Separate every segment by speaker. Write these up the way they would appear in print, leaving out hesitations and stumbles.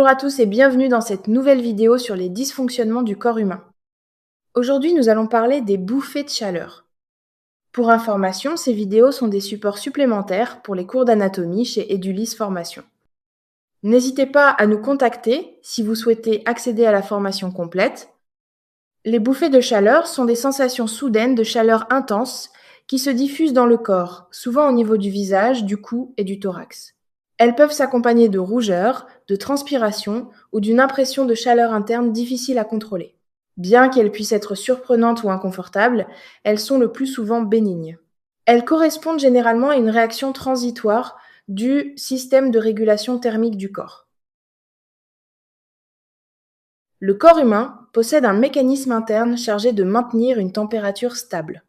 Speaker 1: Bonjour à tous et bienvenue dans cette nouvelle vidéo sur les dysfonctionnements du corps humain. Aujourd'hui, nous allons parler des bouffées de chaleur. Pour information, ces vidéos sont des supports supplémentaires pour les cours d'anatomie chez Edulis Formation. N'hésitez pas à nous contacter si vous souhaitez accéder à la formation complète. Les bouffées de chaleur sont des sensations soudaines de chaleur intense qui se diffusent dans le corps, souvent au niveau du visage, du cou et du thorax. Elles peuvent s'accompagner de rougeur, de transpiration ou d'une impression de chaleur interne difficile à contrôler. Bien qu'elles puissent être surprenantes ou inconfortables, elles sont le plus souvent bénignes. Elles correspondent généralement à une réaction transitoire du système de régulation thermique du corps. Le corps humain possède un mécanisme interne chargé de maintenir une température stable.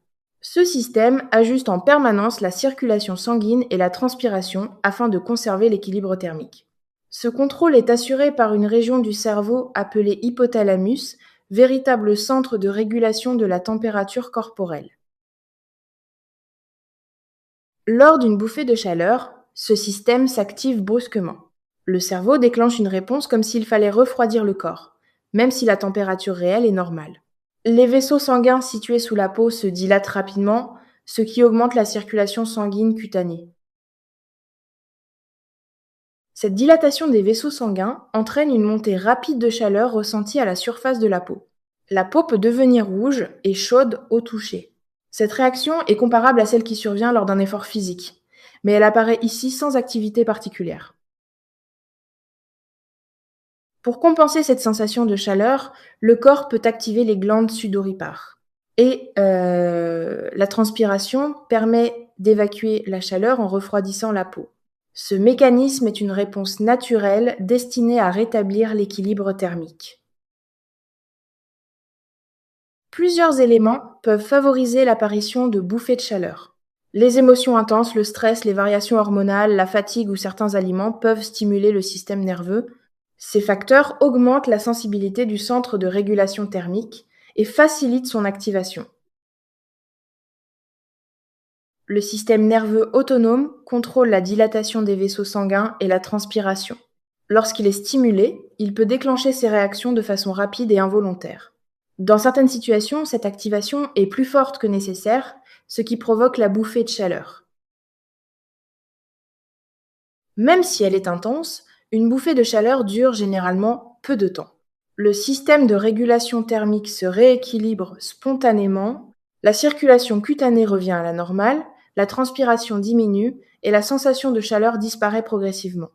Speaker 1: Ce système ajuste en permanence la circulation sanguine et la transpiration afin de conserver l'équilibre thermique. Ce contrôle est assuré par une région du cerveau appelée hypothalamus, véritable centre de régulation de la température corporelle. Lors d'une bouffée de chaleur, ce système s'active brusquement. Le cerveau déclenche une réponse comme s'il fallait refroidir le corps, même si la température réelle est normale. Les vaisseaux sanguins situés sous la peau se dilatent rapidement, ce qui augmente la circulation sanguine cutanée. Cette dilatation des vaisseaux sanguins entraîne une montée rapide de chaleur ressentie à la surface de la peau. La peau peut devenir rouge et chaude au toucher. Cette réaction est comparable à celle qui survient lors d'un effort physique, mais elle apparaît ici sans activité particulière. Pour compenser cette sensation de chaleur, le corps peut activer les glandes sudoripares. Et la transpiration permet d'évacuer la chaleur en refroidissant la peau. Ce mécanisme est une réponse naturelle destinée à rétablir l'équilibre thermique. Plusieurs éléments peuvent favoriser l'apparition de bouffées de chaleur. Les émotions intenses, le stress, les variations hormonales, la fatigue ou certains aliments peuvent stimuler le système nerveux. Ces facteurs augmentent la sensibilité du centre de régulation thermique et facilitent son activation. Le système nerveux autonome contrôle la dilatation des vaisseaux sanguins et la transpiration. Lorsqu'il est stimulé, il peut déclencher ces réactions de façon rapide et involontaire. Dans certaines situations, cette activation est plus forte que nécessaire, ce qui provoque la bouffée de chaleur. Même si elle est intense, une bouffée de chaleur dure généralement peu de temps. Le système de régulation thermique se rééquilibre spontanément, la circulation cutanée revient à la normale, la transpiration diminue et la sensation de chaleur disparaît progressivement.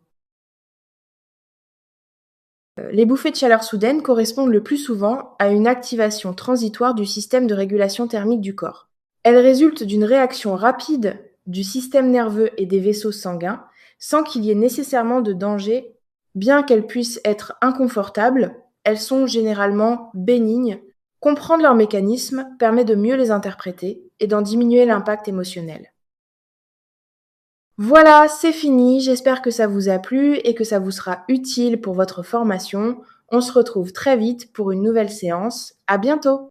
Speaker 1: Les bouffées de chaleur soudaines correspondent le plus souvent à une activation transitoire du système de régulation thermique du corps. Elles résultent d'une réaction rapide du système nerveux et des vaisseaux sanguins sans qu'il y ait nécessairement de danger. Bien qu'elles puissent être inconfortables, elles sont généralement bénignes. Comprendre leur mécanisme permet de mieux les interpréter et d'en diminuer l'impact émotionnel. Voilà, c'est fini, j'espère que ça vous a plu et que ça vous sera utile pour votre formation. On se retrouve très vite pour une nouvelle séance. À bientôt!